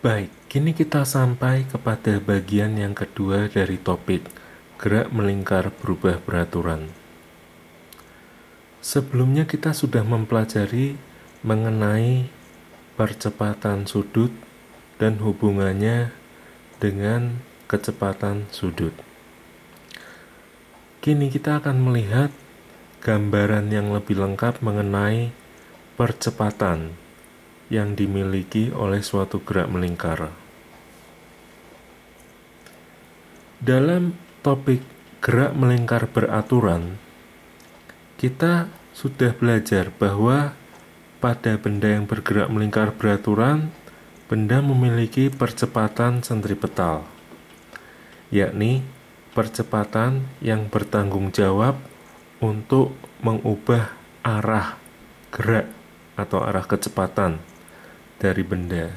Baik, kini kita sampai kepada bagian yang kedua dari topik gerak melingkar berubah beraturan. Sebelumnya kita sudah mempelajari mengenai percepatan sudut dan hubungannya dengan kecepatan sudut. Kini kita akan melihat gambaran yang lebih lengkap mengenai percepatan yang dimiliki oleh suatu gerak melingkar. Dalam topik gerak melingkar beraturan, kita sudah belajar bahwa pada benda yang bergerak melingkar beraturan, benda memiliki percepatan sentripetal, yakni percepatan yang bertanggung jawab untuk mengubah arah gerak atau arah kecepatan dari benda.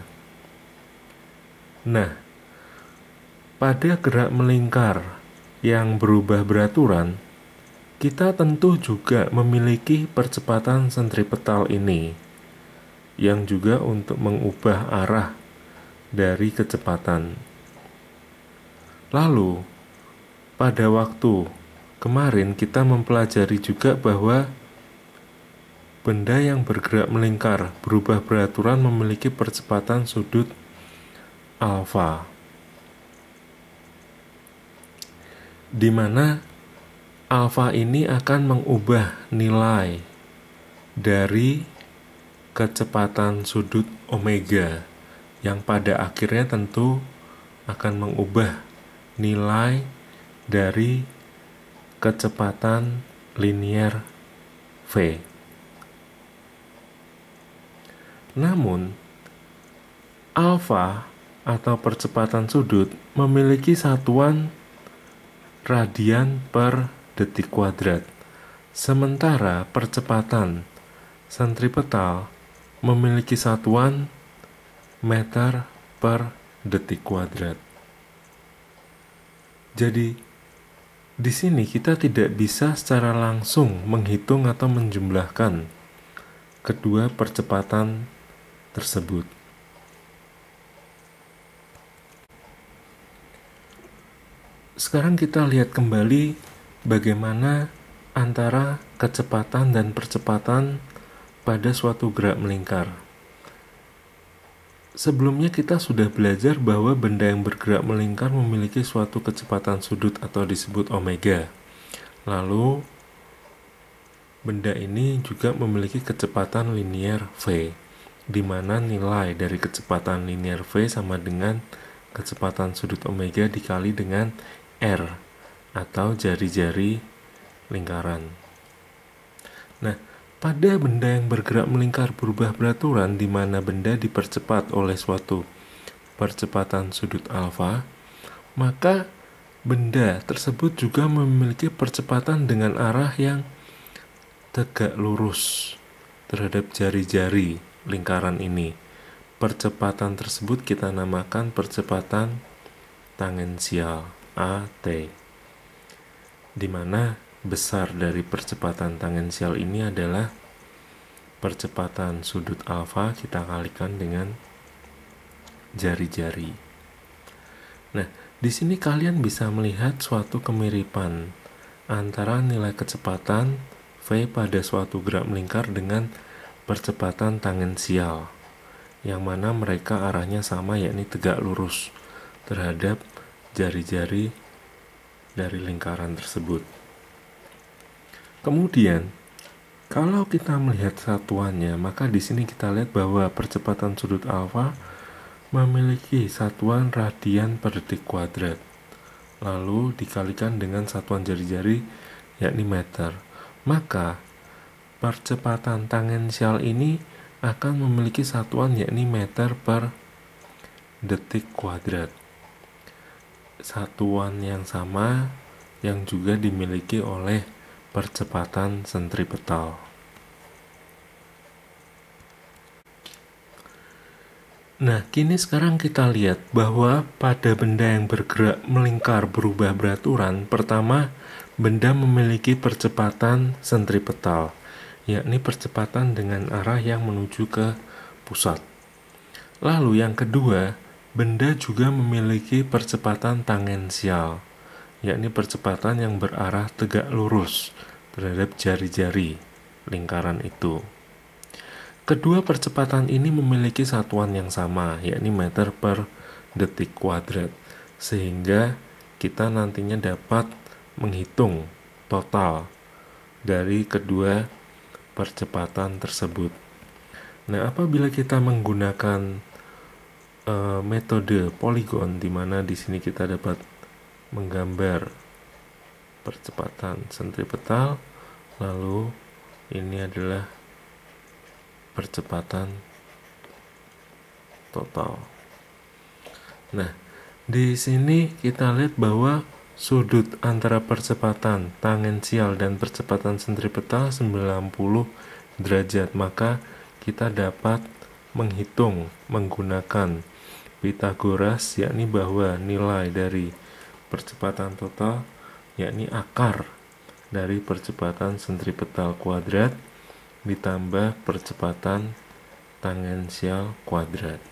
Nah, pada gerak melingkar yang berubah beraturan, kita tentu juga memiliki percepatan sentripetal ini, yang juga untuk mengubah arah dari kecepatan. Lalu, pada waktu kemarin kita mempelajari juga bahwa benda yang bergerak melingkar berubah beraturan memiliki percepatan sudut alfa, di mana alfa ini akan mengubah nilai dari kecepatan sudut omega, yang pada akhirnya tentu akan mengubah nilai dari kecepatan linier V. Namun, alfa atau percepatan sudut memiliki satuan radian per detik kuadrat, sementara percepatan sentripetal memiliki satuan meter per detik kuadrat. Jadi, di sini kita tidak bisa secara langsung menghitung atau menjumlahkan kedua percepatan tersebut. Sekarang kita lihat kembali bagaimana antara kecepatan dan percepatan pada suatu gerak melingkar. Sebelumnya kita sudah belajar bahwa benda yang bergerak melingkar memiliki suatu kecepatan sudut atau disebut omega. Lalu, benda ini juga memiliki kecepatan linier V, di mana nilai dari kecepatan linier V sama dengan kecepatan sudut omega dikali dengan R atau jari-jari lingkaran. Nah, pada benda yang bergerak melingkar berubah beraturan di mana benda dipercepat oleh suatu percepatan sudut alfa, maka benda tersebut juga memiliki percepatan dengan arah yang tegak lurus terhadap jari-jari lingkaran ini. Percepatan tersebut kita namakan percepatan tangensial AT, di mana besar dari percepatan tangensial ini adalah percepatan sudut alfa kita kalikan dengan jari-jari. Nah, di sini kalian bisa melihat suatu kemiripan antara nilai kecepatan V pada suatu gerak melingkar dengan percepatan tangensial, yang mana mereka arahnya sama, yakni tegak lurus terhadap jari-jari dari lingkaran tersebut. Kemudian, kalau kita melihat satuannya, maka di sini kita lihat bahwa percepatan sudut alfa memiliki satuan radian per detik kuadrat, lalu dikalikan dengan satuan jari-jari yakni meter. Maka percepatan tangensial ini akan memiliki satuan yakni meter per detik kuadrat. Satuan yang sama yang juga dimiliki oleh percepatan sentripetal. Nah, kini sekarang kita lihat bahwa pada benda yang bergerak melingkar berubah beraturan, pertama, benda memiliki percepatan sentripetal, yakni percepatan dengan arah yang menuju ke pusat. Lalu yang kedua, benda juga memiliki percepatan tangensial, yakni percepatan yang berarah tegak lurus terhadap jari-jari lingkaran itu. Kedua percepatan ini memiliki satuan yang sama, yakni meter per detik kuadrat, sehingga kita nantinya dapat menghitung total dari kedua percepatan tersebut. Nah, apabila kita menggunakan metode poligon, di mana di sini kita dapat menggambar percepatan sentripetal, lalu ini adalah percepatan total. Nah, di sini kita lihat bahwa sudut antara percepatan tangensial dan percepatan sentripetal 90 derajat, maka kita dapat menghitung menggunakan Pythagoras, yakni bahwa nilai dari percepatan total yakni akar dari percepatan sentripetal kuadrat ditambah percepatan tangensial kuadrat.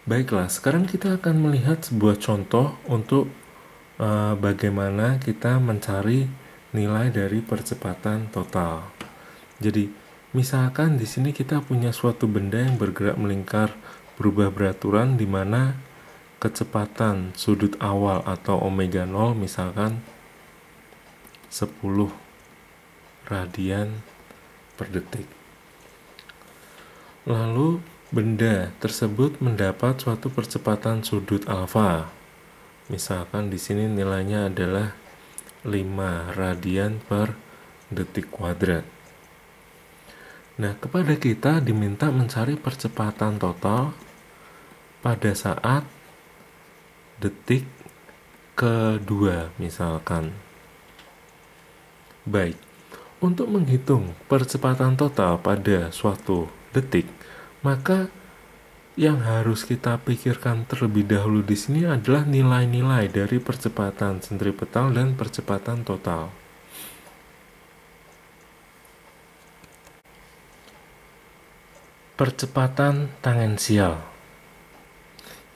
Baiklah, sekarang kita akan melihat sebuah contoh untuk bagaimana kita mencari nilai dari percepatan total. Jadi, misalkan di sini kita punya suatu benda yang bergerak melingkar berubah beraturan, di mana kecepatan sudut awal atau omega 0 misalkan 10 radian per detik. Lalu benda tersebut mendapat suatu percepatan sudut alfa. Misalkan di sini nilainya adalah 5 radian per detik kuadrat. Nah, kepada kita diminta mencari percepatan total pada saat detik kedua misalkan. Baik, untuk menghitung percepatan total pada suatu detik, maka yang harus kita pikirkan terlebih dahulu di sini adalah nilai-nilai dari percepatan sentripetal dan percepatan total. Percepatan tangensial.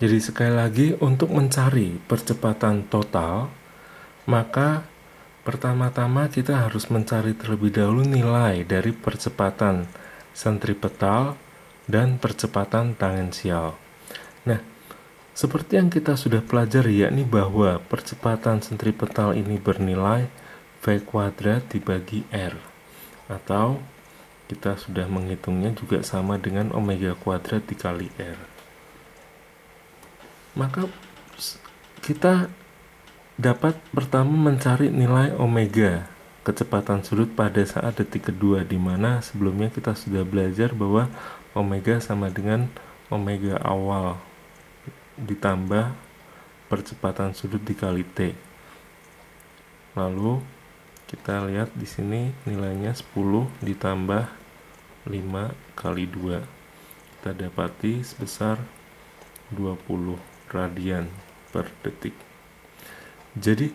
Jadi sekali lagi, untuk mencari percepatan total, maka pertama-tama kita harus mencari terlebih dahulu nilai dari percepatan sentripetal dan percepatan tangensial. Nah, seperti yang kita sudah pelajari, yakni bahwa percepatan sentripetal ini bernilai V kuadrat dibagi R, atau kita sudah menghitungnya juga sama dengan omega kuadrat dikali R. Maka kita dapat pertama mencari nilai omega, kecepatan sudut pada saat detik kedua, di mana sebelumnya kita sudah belajar bahwa omega sama dengan omega awal ditambah percepatan sudut dikali T. Lalu kita lihat di sini nilainya 10 ditambah 5 kali 2. Kita dapati sebesar 20 radian per detik. Jadi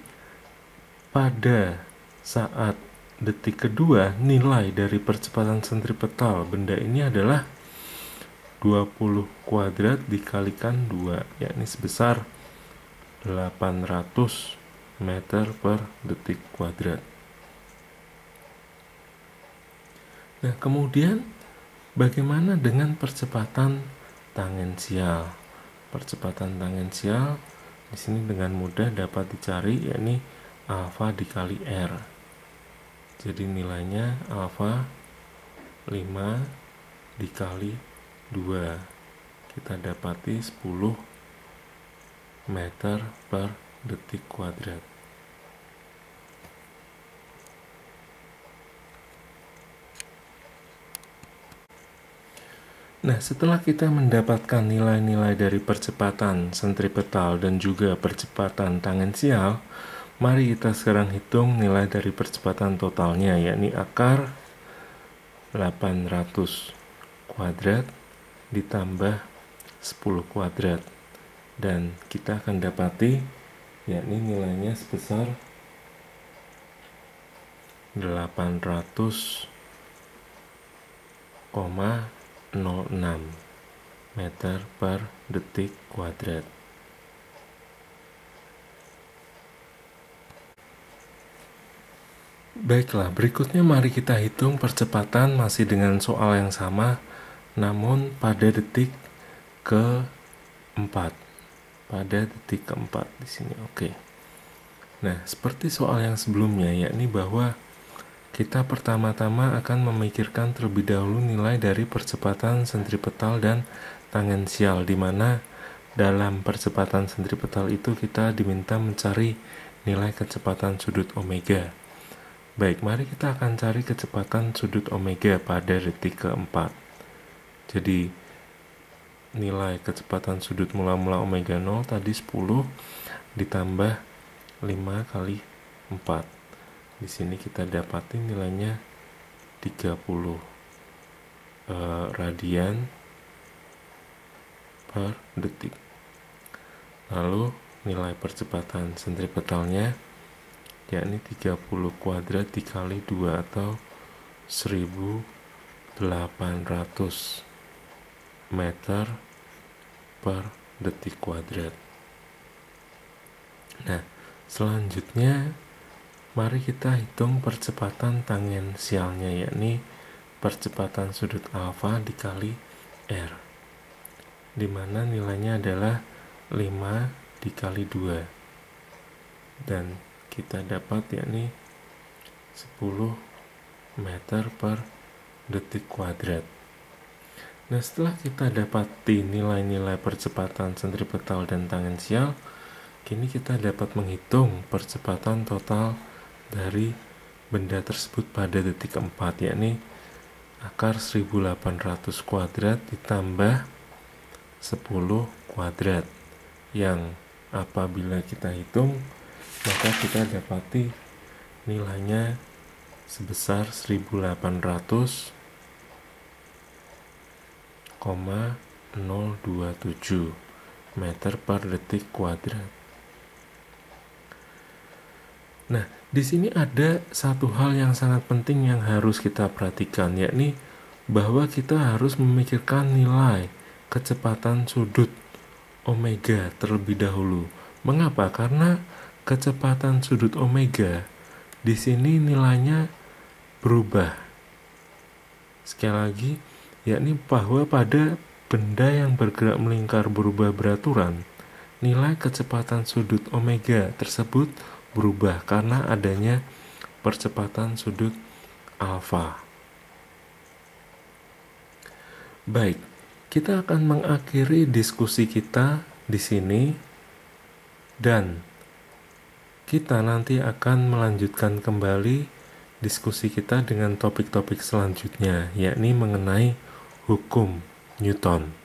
pada saat detik kedua, nilai dari percepatan sentripetal benda ini adalah 20 kuadrat dikalikan 2, yakni sebesar 800 meter per detik kuadrat. Nah, kemudian bagaimana dengan percepatan tangensial? Percepatan tangensial di sini dengan mudah dapat dicari, yakni alfa dikali R. Jadi nilainya alfa 5 dikali 2. Kita dapati 10 meter per detik kuadrat. Nah, setelah kita mendapatkan nilai-nilai dari percepatan sentripetal dan juga percepatan tangensial, mari kita sekarang hitung nilai dari percepatan totalnya, yakni akar 800 kuadrat ditambah 10 kuadrat. Dan kita akan dapati yakni nilainya sebesar 800,06 meter per detik kuadrat. Baiklah, berikutnya mari kita hitung percepatan masih dengan soal yang sama, namun pada detik keempat. Pada detik keempat di sini, oke. Nah, seperti soal yang sebelumnya, yakni bahwa kita pertama-tama akan memikirkan terlebih dahulu nilai dari percepatan sentripetal dan tangensial, di mana dalam percepatan sentripetal itu kita diminta mencari nilai kecepatan sudut omega. Baik, mari kita akan cari kecepatan sudut omega pada detik keempat. Jadi, nilai kecepatan sudut mula-mula omega 0 tadi 10 ditambah 5 kali 4. Di sini kita dapati nilainya 30 radian per detik. Lalu nilai percepatan sentripetalnya yakni 30 kuadrat dikali 2 atau 1800 meter per detik kuadrat. Nah, selanjutnya mari kita hitung percepatan tangensialnya, yakni percepatan sudut alfa dikali R, di mana nilainya adalah 5 dikali 2, dan kita dapat yakni 10 meter per detik kuadrat. Nah, setelah kita dapati nilai-nilai percepatan sentripetal dan tangensial, kini kita dapat menghitung percepatan total dari benda tersebut pada detik keempat, yakni akar 1800 kuadrat ditambah 10 kuadrat, yang apabila kita hitung maka kita dapati nilainya sebesar 1800,027 meter per detik kuadrat. Nah, di sini ada satu hal yang sangat penting yang harus kita perhatikan, yakni bahwa kita harus memikirkan nilai kecepatan sudut omega terlebih dahulu. Mengapa? Karena kecepatan sudut omega di sini nilainya berubah. Sekali lagi, yakni bahwa pada benda yang bergerak melingkar berubah beraturan, nilai kecepatan sudut omega tersebut berubah karena adanya percepatan sudut alfa. Baik, kita akan mengakhiri diskusi kita di sini, dan kita nanti akan melanjutkan kembali diskusi kita dengan topik-topik selanjutnya, yakni mengenai hukum Newton.